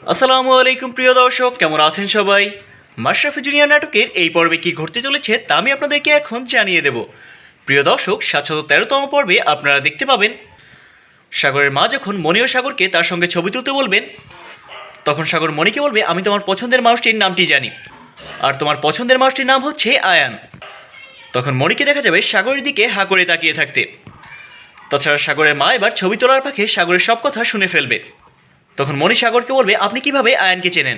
আসসালামু আলাইকুম প্রিয় দর্শক, কেমন আছেন সবাই? মাশরাফি জুনিয়র নাটকের এই পর্বে কী ঘটতে চলেছে তা আমি আপনাদেরকে এখন জানিয়ে দেব। প্রিয় দর্শক, ৭১৩তম পর্বে আপনারা দেখতে পাবেন সাগরের মা যখন মণি ও সাগরকে তার সঙ্গে ছবি তুলতে বলবেন, তখন সাগর মণিকে বলবে, আমি তোমার পছন্দের মানুষটির নামটি জানি, আর তোমার পছন্দের মানুষটির নাম হচ্ছে আয়ান। তখন মণিকে দেখা যাবে সাগরের দিকে হাঁ করে তাকিয়ে থাকতে। তাছাড়া সাগরের মা এবার ছবি তোলার পাখে সাগরের সব কথা শুনে ফেলবে। তখন মণি সাগরকে বলবে, আপনি কিভাবে আয়ানকে চেনেন?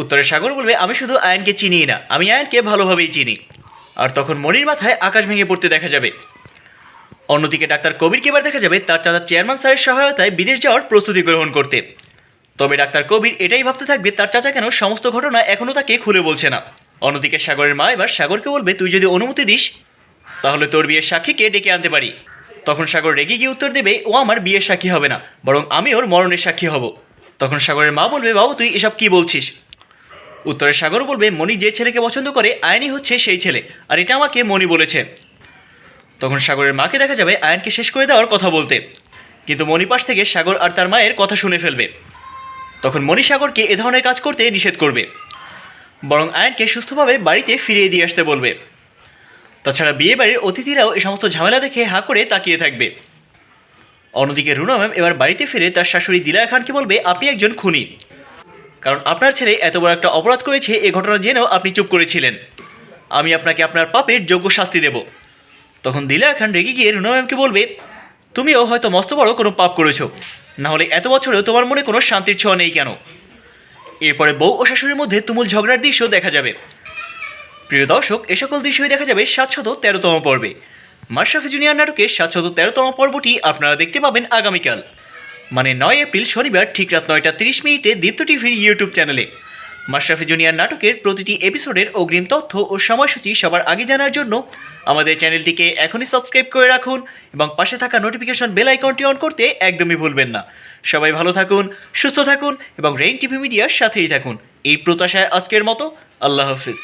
উত্তরে সাগর বলবে, আমি শুধু আয়ানকে চিনি না, আমি আয়ানকে ভালোভাবেই চিনি। আর তখন মণির মাথায় আকাশ ভেঙে পড়তে দেখা যাবে। অন্যদিকে ডাক্তার কবিরকে এবার দেখা যাবে তার চাচা চেয়ারম্যান স্যারের সহায়তায় বিদেশ যাওয়ার প্রস্তুতি গ্রহণ করতে। তবে ডাক্তার কবির এটাই ভাবতে থাকবে তার চাচা কেন সমস্ত ঘটনা এখনও তাকে খুলে বলছে না। অন্যদিকে সাগরের মা এবার সাগরকে বলবে, তুই যদি অনুমতি দিস তাহলে তোর বিয়ের সাক্ষীকে ডেকে আনতে পারি। তখন সাগর রেগে গিয়ে উত্তর দেবে, ও আমার বিয়ের সাক্ষী হবে না, বরং আমি ওর মরণের সাক্ষী হব। তখন সাগরের মা বলবে, বাবু তুই এসব কি বলছিস? উত্তরে সাগর বলবে, মণি যে ছেলেকে পছন্দ করে আয়নই হচ্ছে সেই ছেলে, আর এটা আমাকে মণি বলেছে। তখন সাগরের মাকে দেখা যাবে আয়নকে শেষ করে দেওয়ার কথা বলতে, কিন্তু মণি পাশ থেকে সাগর আর তার মায়ের কথা শুনে ফেলবে। তখন মণি সাগরকে এ ধরনের কাজ করতে নিষেধ করবে, বরং আয়নকে সুস্থভাবে বাড়িতে ফিরিয়ে দিয়ে আসতে বলবে। তাছাড়া বিয়ে বাড়ির অতিথিরাও এই সমস্ত ঝামেলা দেখে হাঁ করে তাকিয়ে থাকবে। অন্যদিকে রুনা ম্যাম এবার বাড়িতে ফিরে তার শাশুড়ি দিলারা খানকে বলবে, আপনি একজন খুনি, কারণ আপনার ছেলে এত বড় একটা অপরাধ করেছে এ ঘটনা জেনেও আপনি চুপ করেছিলেন। আমি আপনাকে আপনার পাপের যোগ্য শাস্তি দেব। তখন দিলারা খান রেগে গিয়ে রুনা ম্যামকে বলবে, তুমিও হয়তো মস্ত বড় কোনো পাপ করেছো, না হলে এত বছরেও তোমার মনে কোনো শান্তির ছোঁয়া নেই কেন? এরপরে বউ ও শাশুড়ির মধ্যে তুমুল ঝগড়ার দৃশ্য দেখা যাবে। প্রিয় দর্শক, এ সকল দৃশ্যই দেখা যাবে ৭১৩তম পর্বে। মাশরাফি জুনিয়র নাটকের ৭১৩তম পর্বটি আপনারা দেখতে পাবেন আগামীকাল, মানে ৯ এপ্রিল শনিবার ঠিক রাত ৯টা ৩০ দীপ্ত টিভির ইউটিউব চ্যানেলে। মাশরাফি জুনিয়র নাটকের প্রতিটি এপিসোডের অগ্রিম তথ্য ও সময়সূচি সবার আগে জানার জন্য আমাদের চ্যানেলটিকে এখনই সাবস্ক্রাইব করে রাখুন এবং পাশে থাকা নোটিফিকেশন বেল আইকনটি অন করতে একদমই ভুলবেন না। সবাই ভালো থাকুন, সুস্থ থাকুন এবং রেইন টিভি মিডিয়ার সাথেই থাকুন, এই প্রত্যাশায় আজকের মতো আল্লাহ হাফিজ।